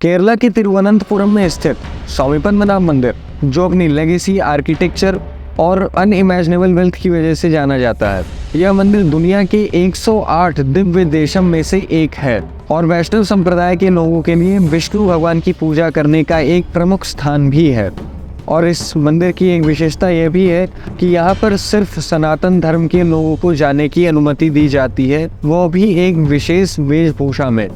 केरला के तिरुवनंतपुरम में स्थित स्वामी पद्मनाभ मंदिर, जो अपनी लेगेसी, आर्किटेक्चर और अनइमेजिनेबल वेल्थ की वजह से जाना जाता है। यह मंदिर दुनिया के 108 दिव्य देशम में से एक है और वैष्णव संप्रदाय के लोगों के लिए विष्णु भगवान की पूजा करने का एक प्रमुख स्थान भी है। और इस मंदिर की एक विशेषता यह भी है कि यहाँ पर सिर्फ सनातन धर्म के लोगों को जाने की अनुमति दी जाती है, वो भी एक विशेष वेशभूषा में।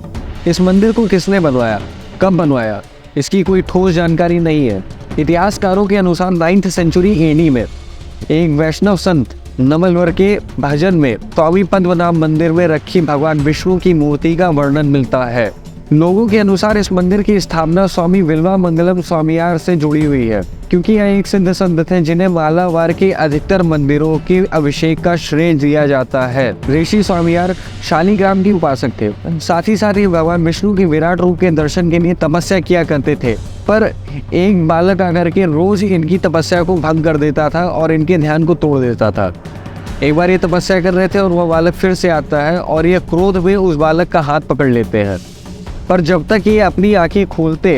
इस मंदिर को किसने बनवाया, कब बनवाया, इसकी कोई ठोस जानकारी नहीं है। इतिहासकारों के अनुसार 9th सेंचुरी AD में एक वैष्णव संत नमलवर के भजन में स्वामी पद्मनाभ मंदिर में रखी भगवान विष्णु की मूर्ति का वर्णन मिलता है। लोगों के अनुसार इस मंदिर की स्थापना स्वामी विल्वा मंगलम स्वामियार से जुड़ी हुई है, क्योंकि यह एक सिद्ध संत थे जिन्हें मालाबार के अधिकतर मंदिरों के अभिषेक का श्रेय दिया जाता है। ऋषि स्वामियार शालिग्राम के उपासक थे। साथ ही भगवान विष्णु के विराट रूप के दर्शन के लिए तपस्या किया करते थे, पर एक बालक आकर के रोज इनकी तपस्या को भंग कर देता था और इनके ध्यान को तोड़ देता था। एक बार ये तपस्या कर रहे थे और वह बालक फिर से आता है और ये क्रोध में उस बालक का हाथ पकड़ लेते हैं, पर जब तक ये अपनी आंखें खोलते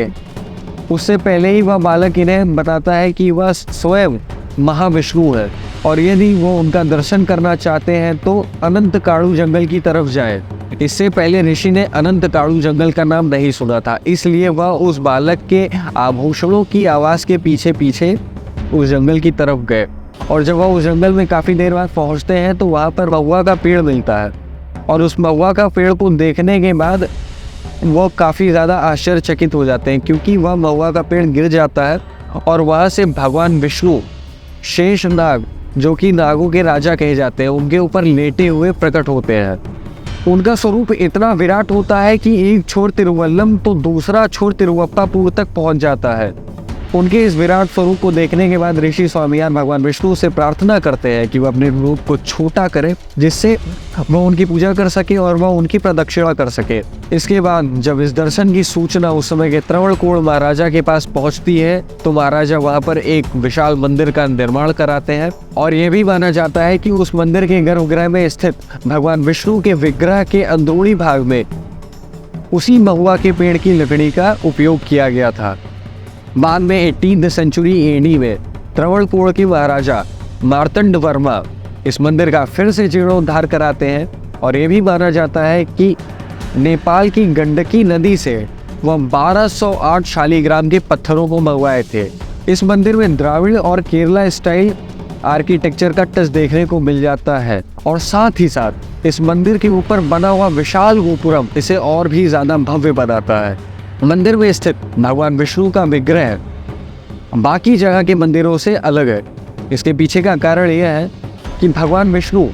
उससे पहले ही वह बालक इन्हें बताता है कि वह स्वयं महाविष्णु है और यदि वो उनका दर्शन करना चाहते हैं तो अनंत काड़ू जंगल की तरफ जाए। इससे पहले ऋषि ने अनंत काड़ू जंगल का नाम नहीं सुना था, इसलिए वह उस बालक के आभूषणों की आवाज़ के पीछे पीछे उस जंगल की तरफ गए। और जब वह उस जंगल में काफ़ी देर बाद पहुँचते हैं तो वहाँ पर महुआ का पेड़ मिलता है और उस महुआ का पेड़ को देखने के बाद वो काफ़ी ज़्यादा आश्चर्यचकित हो जाते हैं, क्योंकि वह महुआ का पेड़ गिर जाता है और वहाँ से भगवान विष्णु शेष नाग, जो कि नागों के राजा कहे जाते हैं, उनके ऊपर लेटे हुए प्रकट होते हैं। उनका स्वरूप इतना विराट होता है कि एक छोर तिरुवल्लम तो दूसरा छोर तिरुवप्पापुर तक पहुँच जाता है। उनके इस विराट स्वरूप को देखने के बाद ऋषि स्वामियार भगवान विष्णु से प्रार्थना करते हैं कि वह अपने रूप को छोटा करे, जिससे वह उनकी पूजा कर सके और वह उनकी प्रदक्षिणा कर सके। इसके बाद जब इस दर्शन की सूचना उस समय के त्रवणकोण महाराजा के पास पहुंचती है तो महाराजा वहां पर एक विशाल मंदिर का निर्माण कराते हैं और यह भी माना जाता है कि उस मंदिर के गर्भगृह में स्थित भगवान विष्णु के विग्रह के अंदरूनी भाग में उसी महुआ के पेड़ की लकड़ी का उपयोग किया गया था। बाद में 18th सेंचुरी AD में त्रवणकोण के महाराजा मार्तंड वर्मा इस मंदिर का फिर से जीर्णोद्धार कराते हैं और ये भी माना जाता है कि नेपाल की गंडकी नदी से वह 1208 शालिग्राम के पत्थरों को मंगवाए थे। इस मंदिर में द्राविड़ और केरला स्टाइल आर्किटेक्चर का टच देखने को मिल जाता है और साथ ही साथ इस मंदिर के ऊपर बना हुआ विशाल गोपुरम इसे और भी ज़्यादा भव्य बनाता है। मंदिर में स्थित भगवान विष्णु का विग्रह बाकी जगह के मंदिरों से अलग है। इसके पीछे का कारण यह है कि भगवान विष्णु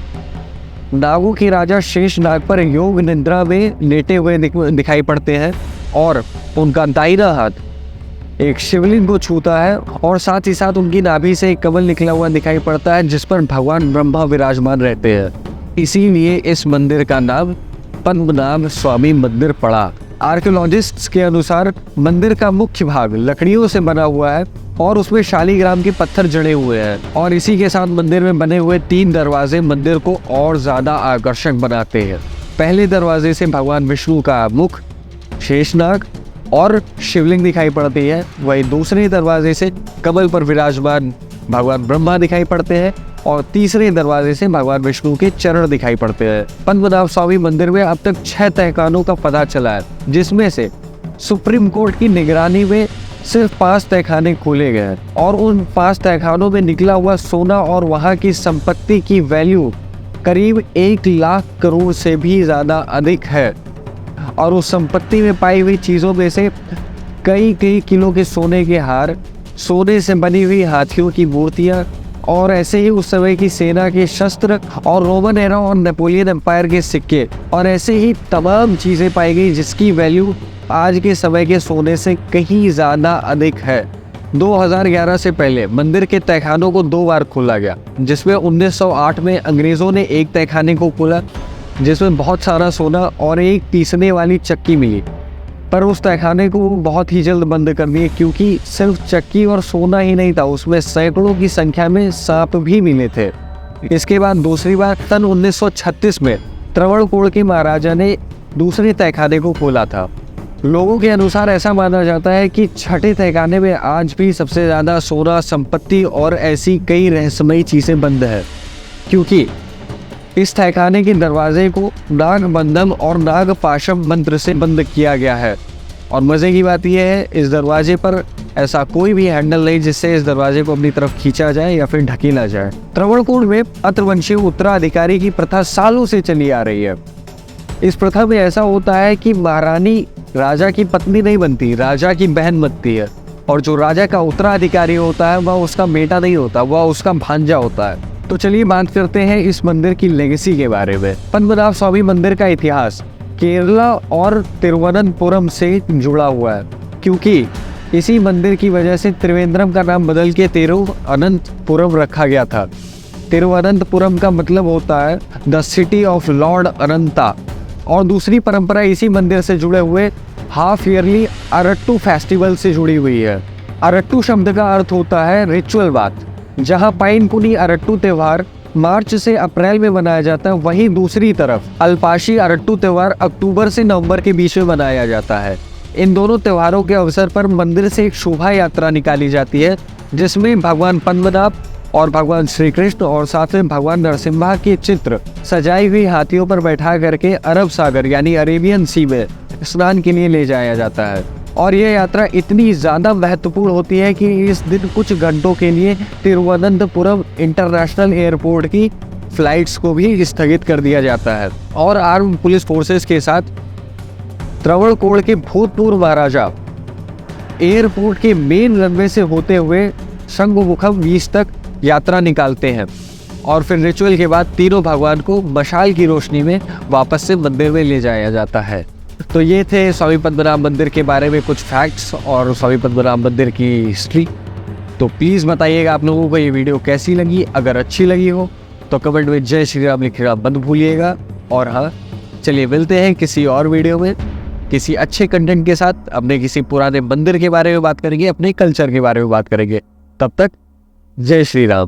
नागों के राजा शेष नाग पर योग निद्रा में लेटे हुए दिखाई पड़ते हैं और उनका दाहिना हाथ एक शिवलिंग को छूता है और साथ ही साथ उनकी नाभि से एक कमल निकला हुआ दिखाई पड़ता है जिस पर भगवान ब्रह्मा विराजमान रहते हैं। इसीलिए इस मंदिर का नाम पद्मनाभ स्वामी मंदिर पड़ा। आर्कियोलॉजिस्ट्स के अनुसार मंदिर का मुख्य भाग लकड़ियों से बना हुआ है और उसमें शालिग्राम के पत्थर जड़े हुए हैं और इसी के साथ मंदिर में बने हुए 3 दरवाजे मंदिर को और ज़्यादा आकर्षक बनाते हैं। पहले दरवाजे से भगवान विष्णु का मुख, शेषनाग और शिवलिंग दिखाई पड़ती है, वहीं दूसरे दरवाजे से कमल पर विराजमान भगवान ब्रह्मा दिखाई पड़ते हैं और तीसरे दरवाजे से भगवान विष्णु के चरण दिखाई पड़ते हैं। पद्मनाभ स्वामी मंदिर में अब तक 6 तहखानों का पता चला है, जिसमें से सुप्रीम कोर्ट की निगरानी में सिर्फ 5 तहखाने खोले गए हैं और उन 5 तहखानों में निकला हुआ सोना और वहां की संपत्ति की वैल्यू करीब 1 लाख करोड़ से भी ज़्यादा अधिक है। और उस संपत्ति में पाई हुई चीज़ों में से कई किलो के सोने के हार, सोने से बनी हुई हाथियों की मूर्तियाँ और ऐसे ही उस समय की सेना के शस्त्र और रोमन एरा और नेपोलियन एम्पायर के सिक्के और ऐसे ही तमाम चीज़ें पाई गई जिसकी वैल्यू आज के समय के सोने से कहीं ज़्यादा अधिक है। 2011 से पहले मंदिर के तहखानों को 2 बार खोला गया, जिसमें 1908 में अंग्रेज़ों ने एक तहखाने को खोला जिसमें बहुत सारा सोना और एक पीसने वाली चक्की मिली, पर उस तहखाने को बहुत ही जल्द बंद कर दिए क्योंकि सिर्फ चक्की और सोना ही नहीं था, उसमें सैकड़ों की संख्या में सांप भी मिले थे। इसके बाद दूसरी बार सन 1936 में त्रवणकोण के महाराजा ने दूसरे तहखाने को खोला था लोगों के अनुसार ऐसा माना जाता है कि छठे तहखाने में आज भी सबसे ज़्यादा सोना, संपत्ति और ऐसी कई रहस्यमयी चीज़ें बंद है, क्योंकि इस तहखाने के दरवाजे को नागबंधन और नागपाशम मंत्र से बंद किया गया है। और मज़े की बात यह है, इस दरवाजे पर ऐसा कोई भी हैंडल नहीं जिससे इस दरवाजे को अपनी तरफ खींचा जाए या फिर ढकेला जाए। त्रवणकोट में अत्रवंशीय उत्तराधिकारी की प्रथा सालों से चली आ रही है। इस प्रथा में ऐसा होता है कि महारानी राजा की पत्नी नहीं बनती, राजा की बहन बनती है, और जो राजा का उत्तराधिकारी होता है वह उसका बेटा नहीं होता, वह उसका भांजा होता है। तो चलिए बात करते हैं इस मंदिर की लेगेसी के बारे में। पद्मनाभ स्वामी मंदिर का इतिहास केरला और तिरुवनंतपुरम से जुड़ा हुआ है, क्योंकि इसी मंदिर की वजह से त्रिवेंद्रम का नाम बदल के तिरुवनंतपुरम रखा गया था। तिरुवनंतपुरम का मतलब होता है द सिटी ऑफ लॉर्ड अनंता। और दूसरी परंपरा इसी मंदिर से जुड़े हुए हाफ ईयरली अरट्टू फेस्टिवल से जुड़ी हुई है। अरट्टू शब्द का अर्थ होता है रिचुअल बात। जहाँ पाइनकुनी अरट्टू त्यौहार मार्च से अप्रैल में मनाया जाता है, वहीं दूसरी तरफ अल्पाशी अरट्टू त्यौहार अक्टूबर से नवंबर के बीच में मनाया जाता है। इन दोनों त्योहारों के अवसर पर मंदिर से एक शोभा यात्रा निकाली जाती है, जिसमें भगवान पद्मनाभ और भगवान श्री कृष्ण और साथ में भगवान नरसिम्हा के चित्र सजाई हुई हाथियों पर बैठा करके अरब सागर यानी अरेबियन सी में स्नान के लिए ले जाया जाता है। और यह यात्रा इतनी ज़्यादा महत्वपूर्ण होती है कि इस दिन कुछ घंटों के लिए तिरुवनंतपुरम इंटरनेशनल एयरपोर्ट की फ्लाइट्स को भी स्थगित कर दिया जाता है। और आर्म पुलिस फोर्सेस के साथ त्रवणकोट के भूतपूर्व महाराजा एयरपोर्ट के मेन रनवे से होते हुए शंखमुखम बीच तक यात्रा निकालते हैं, और फिर रिचुअल के बाद तीनों भगवान को मशाल की रोशनी में वापस से मंदिर में ले जाया जाता है। तो ये थे स्वामी पद्मनाभ मंदिर के बारे में कुछ फैक्ट्स और स्वामी पद्मनाभ मंदिर की हिस्ट्री। तो प्लीज़ बताइएगा आप लोगों को ये वीडियो कैसी लगी। अगर अच्छी लगी हो तो कमेंट में जय श्री राम लिखना मत भूलिएगा। और हाँ, चलिए मिलते हैं किसी और वीडियो में किसी अच्छे कंटेंट के साथ। अपने किसी पुराने मंदिर के बारे में बात करेंगे, अपने कल्चर के बारे में बात करेंगे। तब तक जय श्री राम।